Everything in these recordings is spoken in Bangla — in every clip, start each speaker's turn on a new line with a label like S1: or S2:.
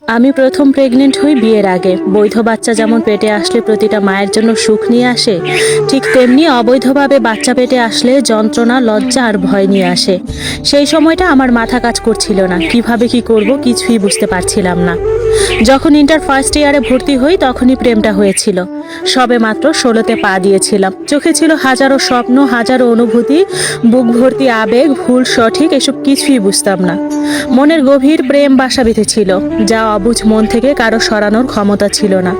S1: আমি প্রথম প্রেগনেন্ট হই বিয়ের আগে। বৈধ বাচ্চা যেমন পেটে আসলে প্রতিটা মায়ের জন্য সুখ নিয়ে আসে, ঠিক তেমনি অবৈধভাবে বাচ্চা পেটে আসলে যন্ত্রণা, লজ্জা আর ভয় নিয়ে আসে। সেই সময়টা আমার মাথা কাজ করছিল না, কিভাবে কি করব কিছুই বুঝতে পারছিলাম না। যখন ইন্টার ফার্স্ট ইয়ারে ভর্তি হই তখনই প্রেমটা হয়েছিল। সবে মাত্র 16তে পা দিয়েছিলাম। চোখে ছিল হাজারো স্বপ্ন, হাজারো অনুভূতি, বুক ভর্তি আবেগ, ভুল সঠিক এসব কিছুই বুঝতাম না। মনের গভীর প্রেম বাসা বেঁধেছিল, যা অবুঝ মন থেকে কারো সরানোর ক্ষমতা ছিল না।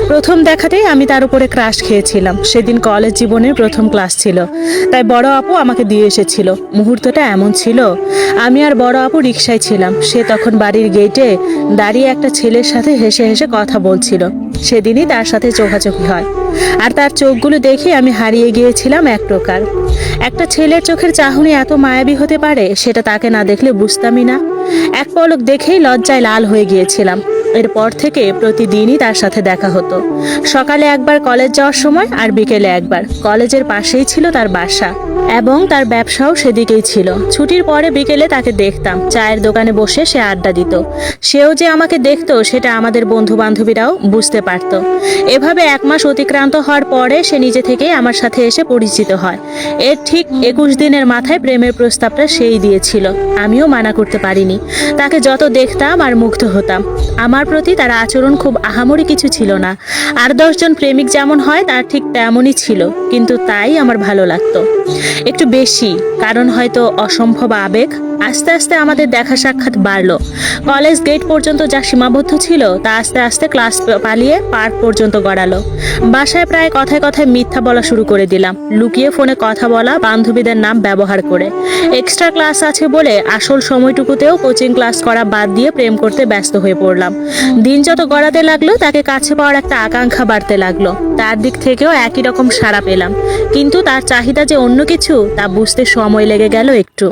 S1: প্রথম দেখাতেই আমি তার উপরে ক্রাশ খেয়েছিলাম। সেদিন কলেজ জীবনের প্রথম ক্লাস ছিল, তাই বড় আপু আমাকে দিয়ে এসেছিল। মুহূর্তটা এমন ছিল, আমি আর বড় আপু রিকশায় ছিলাম। সে তখন বাড়ির গেটে দাঁড়িয়ে একটা ছেলের সাথে হেসে হেসে কথা বলছিল। সেদিনই তার সাথে চোখাচোখি হয়, আর তার চোখগুলো দেখে আমি হারিয়ে গিয়েছিলাম এক প্রকার। একটা ছেলের চোখের চাহনি এত মায়াবী হতে পারে, সেটা তাকে না দেখলে বুঝতামই না। এক পলক দেখেই লজ্জায় লাল হয়ে গিয়েছিলাম। এরপর থেকে প্রতিদিনই তার সাথে দেখা হতো। সকালে একবার কলেজ যাওয়ার সময়, আর বিকেলে একবার। কলেজের পাশেই ছিল তার বাসা এবং তার ব্যবসাও সেদিকেই ছিল। ছুটির পরে বিকেলে তাকে দেখতাম, চায়ের দোকানে বসে সে আড্ডা দিত। সেও যে আমাকে দেখতো সেটা আমাদের বন্ধু বান্ধবীরাও বুঝতে পারত। এভাবে 1 মাস অতিক্রান্ত হওয়ার পরে সে নিজে থেকেই আমার সাথে এসে পরিচিত হয়। এর ঠিক 21 দিনের মাথায় প্রেমের প্রস্তাবটা সেই দিয়েছিল। আমিও মানা করতে পারিনি। তাকে যত দেখতাম আর মুগ্ধ হতাম। আমার প্রতি তার আচরণ খুব আহামরি কিছু ছিল না। আর 10 জন প্রেমিক যেমন হয় তার ঠিক তেমনই ছিল, কিন্তু তাই আমার ভালো লাগতো একটু বেশি, কারণ হয়তো অসম্ভব আবেগ। আস্তে আস্তে আমাদের দেখা সাক্ষাৎ বাড়লো। কলেজ গেট পর্যন্ত যা সীমাবদ্ধ ছিল তা আস্তে আস্তে ক্লাস পালিয়ে পার্ক পর্যন্ত গড়ালো। বাসায় প্রায় কথায় কথায় মিথ্যা বলা শুরু করে দিলাম, লুকিয়ে ফোনে কথা বলা, বান্ধবীদের নাম ব্যবহার করে। এক্সট্রা ক্লাস আছে বলে আসল সময়টুকুতেও কোচিং ক্লাস করা বাদ দিয়ে প্রেম করতে ব্যস্ত হয়ে পড়লাম। দিন যত গড়াতে লাগলো তাকে কাছে পাওয়ার একটা আকাঙ্ক্ষা বাড়তে লাগলো। তার দিক থেকেও একই রকম সাড়া পেলাম, কিন্তু তার চাহিদা যে অন্য কিছু তা বুঝতে সময় লেগে গেল একটু।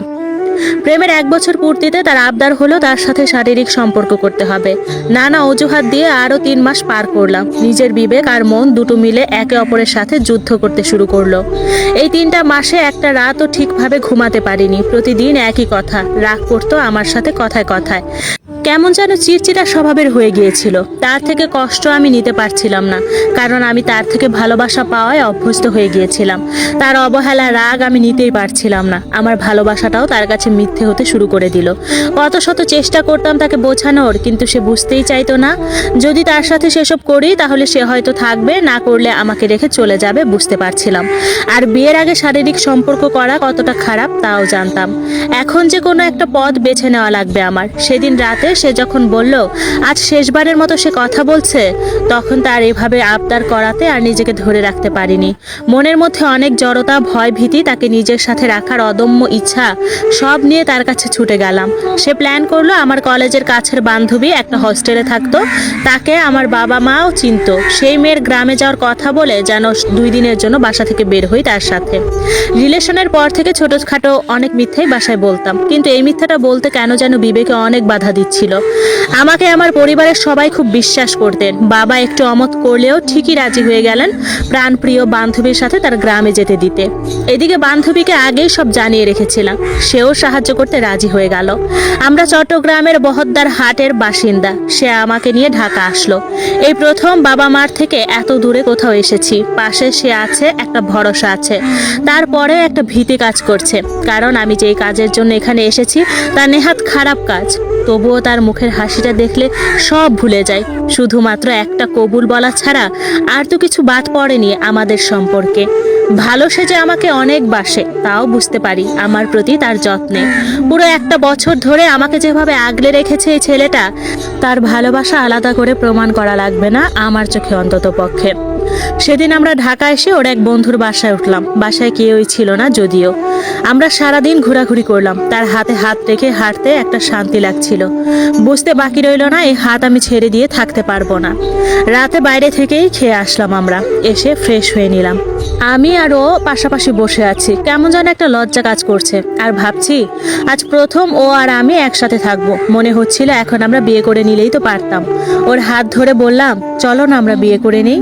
S1: প্রেমের 1 বছর পূর্তিতে তার আবদার হলো তার সাথে শারীরিক সম্পর্ক করতে হবে। নানা অজুহাত দিয়ে আরো 3 মাস পার করলাম। নিজের বিবেক আর মন দুটো মিলে একে অপরের সাথে যুদ্ধ করতে শুরু করলো। এই 3টা মাসে একটা রাতও ঠিকভাবে ঘুমাতে পারিনি। প্রতিদিন একই কথা, রাগ করতো আমার সাথে কথায় কথায়। কেমন যেন চিড়চিড়া স্বভাবের হয়ে গিয়েছিল। তার থেকে কষ্ট আমি নিতে পারছিলাম না, কারণ আমি তার থেকে ভালোবাসা পাওয়ায় অভ্যস্ত হয়ে গিয়েছিলাম। তার অবহেলা, রাগ আমি নিতেই পারছিলাম না। আমার ভালোবাসাটাও তার কাছে মিথ্যে হতে শুরু করে দিল। কত শত চেষ্টা করতাম তাকে বোঝানোর, কিন্তু সে বুঝতেই চাইতো না। যদি তার সাথে সেসব করি তাহলে সে হয়তো থাকবে, না করলে আমাকে রেখে চলে যাবে, বুঝতে পারছিলাম। আর বিয়ের আগে শারীরিক সম্পর্ক করা কতটা খারাপ তাও জানতাম। এখন যে কোনো একটা পথ বেছে নেওয়া লাগবে আমার। সেদিন রাতে সে যখন বলল আজ শেষবারের মতো সে কথা বলছে, তখন তার এভাবে আবদার করাতে আর নিজেকে ধরে রাখতে পারিনি। মনের মধ্যে অনেক জড়তা, ভয়, ভীতি, তাকে নিজের সাথে রাখার অদম্য ইচ্ছা সব নিয়ে তার কাছে ছুটে গেলাম। সে প্ল্যান করলো আমার কলেজের কাছের বান্ধবী একটা হস্টেলে থাকতো, তাকে আমার বাবা মাও চিনতো। সেই মেয়ের গ্রামে যাওয়ার কথা বলে যেন 2 দিনের জন্য বাসা থেকে বের হই তার সাথে। রিলেশনের পর থেকে ছোটখাটো অনেক মিথ্যাই বাসায় বলতাম, কিন্তু এই মিথ্যাটা বলতে কেন যেন বিবেকে অনেক বাধা দিচ্ছিল। আমাকে আমার পরিবারের সবাই খুব বিশ্বাস করতেন। বাবা একটু অমত করলেও ঠিকই রাজি হয়ে গেলেন প্রাণপ্রিয় বান্ধবীর সাথে তার গ্রামে যেতে দিতে। এদিকে বান্ধবীকে আগেই সব জানিয়ে রেখেছিলাম, সেও সাহায্য করতে রাজি হয়ে গেল। আমরা চট্টগ্রামের বহদ্দার হাটের বাসিন্দা। সে আমাকে নিয়ে ঢাকা আসলো। এই প্রথম বাবা মার থেকে এত দূরে কোথাও এসেছি। পাশে সে আছে, একটা ভরসা আছে। তারপরে একটা ভীতি কাজ করছে, কারণ আমি যেই কাজের জন্য এখানে এসেছি তা নেহাত খারাপ কাজ। তবুও তার মুখের হাসিটা দেখলে সব ভুলে যায়। শুধুমাত্র একটা কবুল বলা ছাড়া আর তো কিছু বাদ পড়েনি আমাদের সম্পর্কে। ভালো সে যে আমাকে অনেক বাসে তাও বুঝতে পারি আমার প্রতি তার যত্নে। পুরো 1 বছর ধরে আমাকে যেভাবে আগলে রেখেছে এই ছেলেটা, তার ভালোবাসা আলাদা করে প্রমাণ করা লাগবে না আমার চোখে অন্তত পক্ষে। সেদিন আমরা ঢাকা এসে ওর এক বন্ধুর বাসায় উঠলাম। বাসায় কেউই ছিল না যদিও। আমরা সারাদিন ঘোরাঘুরি করলাম। তার হাতে হাত রেখে হাঁটতে একটা শান্তি লাগছিল। বুঝতে বাকি রইল না এই হাত আমি ছেড়ে দিয়ে থাকতে পারবো না। রাতে বাইরে থেকেই খেয়ে আসলাম আমরা। এসে ফ্রেশ হয়ে নিলাম। আমি আর ও পাশাপাশি বসে আছি। কেমন যেন একটা লজ্জা কাজ করছে। আর ভাবছি আজ প্রথম ও আর আমি একসাথে থাকবো। মনে হচ্ছিল এখন আমরা বিয়ে করে নিলেই তো পারতাম। ওর হাত ধরে বললাম, চলো না আমরা বিয়ে করে নিই।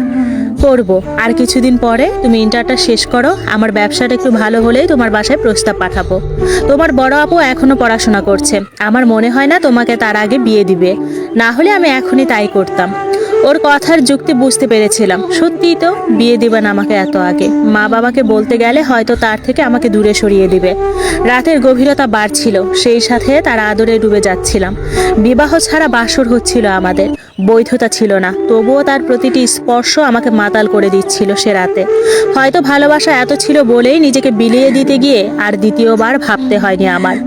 S1: করব, আর কিছুদিন পরে তুমি ইন্টারটা শেষ করো, আমার ব্যবসাটা একটু ভালো হলেই তোমার বাসায় প্রস্তাব পাঠাবো। তোমার বড় আপু এখনো পড়াশোনা করছে, আমার মনে হয় না তোমাকে তার আগে বিয়ে দিবে, না হলে আমি এখনই তাই করতাম। ওর কথার যুক্তি বুঝতে পেরেছিলাম, সত্যিই তো বিয়ে দিবেন আমাকে এত আগে। মা বাবাকে বলতে গেলে হয়তো তার থেকে আমাকে দূরে সরিয়ে দিবে। রাতের গভীরতা বাড়ছিল, সেই সাথে তার আদরে ডুবে যাচ্ছিলাম। বিবাহ ছাড়া বাসর হচ্ছিল আমাদের, বৈধতা ছিল না, তবুও তার প্রতিটি স্পর্শ আমাকে মাতাল করে দিচ্ছিল সে রাতে। হয়তো ভালোবাসা এত ছিল বলেই নিজেকে বিলিয়ে দিতে গিয়ে আর দ্বিতীয়বার ভাবতে হয়নি আমার।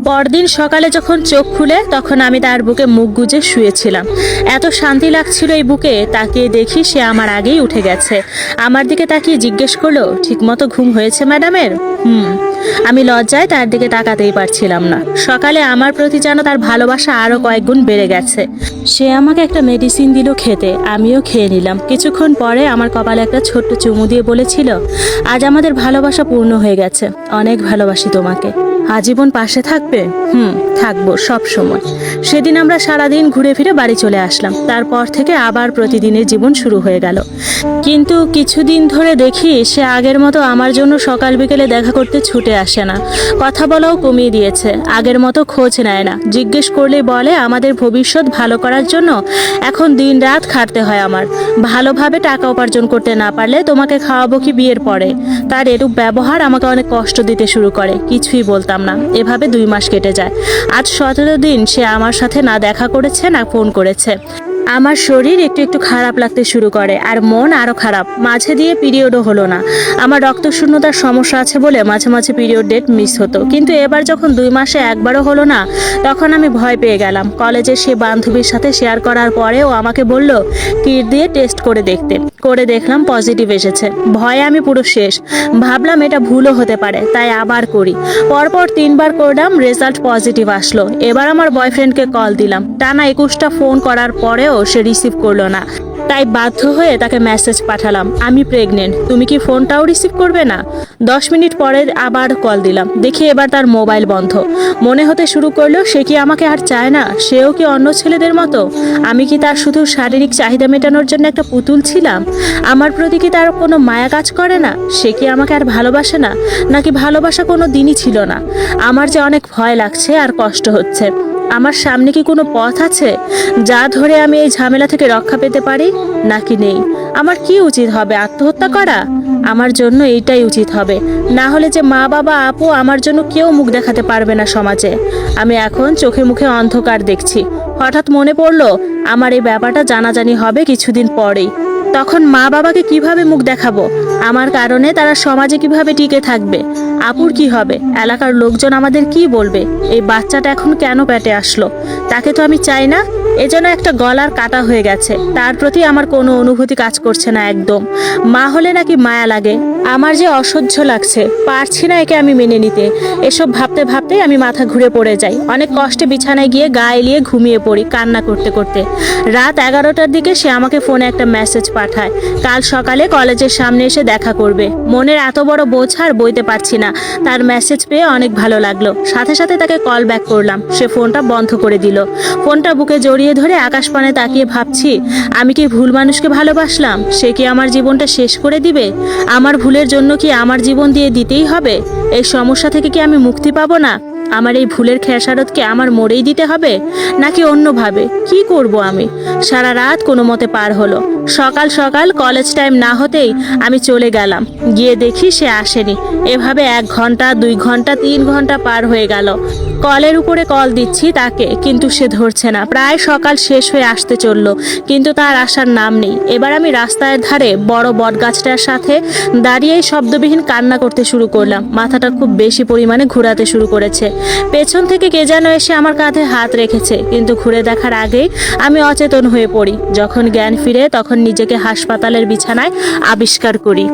S1: পরদিন সকালে যখন চোখ খুলে তখন আমি তার বুকে মুখ গুজে শুয়েছিলাম। এত শান্তি লাগছিল এই বুকে, তাকিয়ে দেখি সে আমার আগেই উঠে গেছে। আমার দিকে তাকিয়ে জিজ্ঞেস করলো, ঠিকমতো ঘুম হয়েছে ম্যাডামের? আমি লজ্জায় তার দিকে তাকাতেই পারছিলাম না। সকালে আমার প্রতি যেন তার ভালোবাসা আরো কয়েক গুণ বেড়ে গেছে। সে আমাকে একটা মেডিসিন দিল খেতে, আমিও খেয়ে নিলাম। কিছুক্ষণ পরে আমার কপালে একটা ছোট্ট চুমু দিয়ে বলেছিল, আজ আমাদের ভালোবাসা পূর্ণ হয়ে গেছে, অনেক ভালোবাসি তোমাকে, আজীবন পাশে থাকবে? থাকবো সব সময়। সেদিন আমরা সারাদিন ঘুরে ফিরে বাড়ি চলে আসলাম। তারপর থেকে আবার প্রতিদিনের জীবন শুরু হয়ে গেল। কিন্তু কিছুদিন ধরে দেখি সে আগের মতো আমার জন্য সকাল বিকেলে দেখা করতে ছুটে আসে না, কথা বলাও কমিয়ে দিয়েছে, আগের মতো খোঁজ নেয় না। জিজ্ঞেস করলেই বলে আমাদের ভবিষ্যৎ ভালো করার জন্য এখন দিন রাত খাটতে হয় আমার, ভালোভাবে টাকা উপার্জন করতে না পারলে তোমাকে খাওয়াবো কি বিয়ের পরে। তার এরূপ ব্যবহার আমাকে অনেক কষ্ট দিতে শুরু করে, কিছুই বলতাম না। এভাবে 2 মাস কেটে যায়। আজ 17 দিন সে আমার সাথে না দেখা করেছে না ফোন করেছে। আমার শরীর একটু একটু খারাপ লাগতে শুরু করে, আর মন আরো খারাপ। মাঝে দিয়ে পিরিয়ডও হলো না। আমার রক্তশূন্যতার সমস্যা আছে বলে মাঝে মাঝে পিরিয়ড ডেট মিস হতো, কিন্তু এবার যখন 2 মাসে একবারও হলো না তখন আমি ভয় পেয়ে গেলাম। কলেজে সে বান্ধবীর সাথে শেয়ার করার পরেও আমাকে বলল কিট দিয়ে টেস্ট করে দেখতে। করে দেখলাম পজিটিভ এসেছে। ভয়ে আমি পুরো শেষ। ভাবলাম এটা ভুলও হতে পারে, তাই আবার করি। পরপর 3 বার করলাম, রেজাল্ট পজিটিভ আসলো। এবার আমার বয়ফ্রেন্ডকে কল দিলাম, টানা 21টা ফোন করার পরেও সে রিসিভ করলো না। তাই বাধ্য হয়ে তাকে মেসেজ পাঠালাম, আমি প্রেগনেন্ট, তুমি কি ফোনটাও রিসিভ করবে না? 10 মিনিট পরে আবার কল দিলাম, দেখি এবার তার মোবাইল বন্ধ। মনে হতে শুরু করলো সে কি আমাকে আর চায় না, সেও কি অন্য ছেলেদের মতো? আমি কি তার শুধু শারীরিক চাহিদা মেটানোর জন্য একটা পুতুল ছিলাম? আমার প্রতি কি তার কোনো মায়া কাজ করে না? সে কি আমাকে আর ভালোবাসে না, নাকি ভালোবাসা কোনো দিনই ছিল না? আমার যে অনেক ভয় লাগছে আর কষ্ট হচ্ছে। আমার সামনে কি কোনো পথ আছে যা ধরে আমি এই ঝামেলা থেকে রক্ষা পেতে পারি, নাকি নেই? আমার কি উচিত হবে? আত্মহত্যা করা? আমার জন্য এইটাই উচিত হবে, না হলে যে মা বাবা আপু আমার জন্য কেউ মুখ দেখাতে পারবে না সমাজে। আমি এখন চোখে মুখে অন্ধকার দেখছি। হঠাৎ মনে পড়লো আমার এই ব্যাপারটা জানাজানি হবে কিছুদিন পরেই। তখন মা বাবাকে কিভাবে মুখ দেখাবো? আমার কারণে তারা সমাজে কিভাবে টিকে থাকবে? আপুর কি হবে? এলাকার লোকজন আমাদের কি বলবে? এই বাচ্চাটা এখন কেন পেটে আসলো? তাকে তো আমি চাই না। এজন্য একটা গলার কাটা হয়ে গেছে। তার প্রতি আমার কোনো অনুভূতি কাজ করছে না একদম। মা হলে নাকি মায়া লাগে। আমার যে অসহ্য লাগছে, পারছি না একে আমি মেনে নিতে। এসব ভাবতে ভাবতেই আমি মাথা ঘুরে পড়ে যাই। অনেক কষ্টে বিছানায় গিয়ে গা এলিয়ে ঘুমিয়ে পড়ি কান্না করতে করতে। রাত 11টার দিকে সে আমাকে ফোনে একটা মেসেজ পাঠায়, কাল সকালে কলেজের সামনে এসে দেখা করবে। মনের এত বড় বোঝ আর বইতে পারছি না। তার মেসেজ পেয়ে অনেক ভালো লাগলো। সাথে সাথে তাকে কল ব্যাক করলাম, সে ফোনটা বন্ধ করে দিল। ফোনটা বুকে জড়িয়ে ধরে আকাশপানে তাকিয়ে ভাবছি, আমি কি ভুল মানুষকে ভালোবাসলাম? সে কি আমার জীবনটা শেষ করে দিবে? আমার ভুলের জন্য কি আমার জীবন দিয়ে দিতেই হবে? এই সমস্যা থেকে কি আমি মুক্তি পাবো না? আমার এই ভুলের খেসারতকে আমার মরেই দিতে হবে, নাকি অন্যভাবে? কি করব আমি? সারা রাত কোনো মতে পার হলো। সকাল সকাল কলেজ টাইম না হতেই আমি চলে গেলাম। গিয়ে দেখি সে আসেনি। এভাবে 1 ঘন্টা, 2 ঘন্টা, 3 ঘন্টা পার হয়ে গেল। কলের উপরে কল দিচ্ছি তাকে, কিন্তু সে ধরছে না। প্রায় সকাল শেষ হয়ে আসতে চললো, কিন্তু তার আসার নাম নেই। এবার আমি রাস্তার ধারে বড় বটগাছটার সাথে দাঁড়িয়েই শব্দবিহীন কান্না করতে শুরু করলাম। মাথাটা খুব বেশি পরিমাণে ঘোরাতে শুরু করেছে। পেছন থেকে কে যেন এসে আমার কাঁধে হাত রেখেছে, কিন্তু ঘুরে দেখার আগেই আমি অচেতন হয়ে পড়ি। যখন জ্ঞান ফিরে তখন নিজেকে হাসপাতালের বিছানায় আবিষ্কার করি।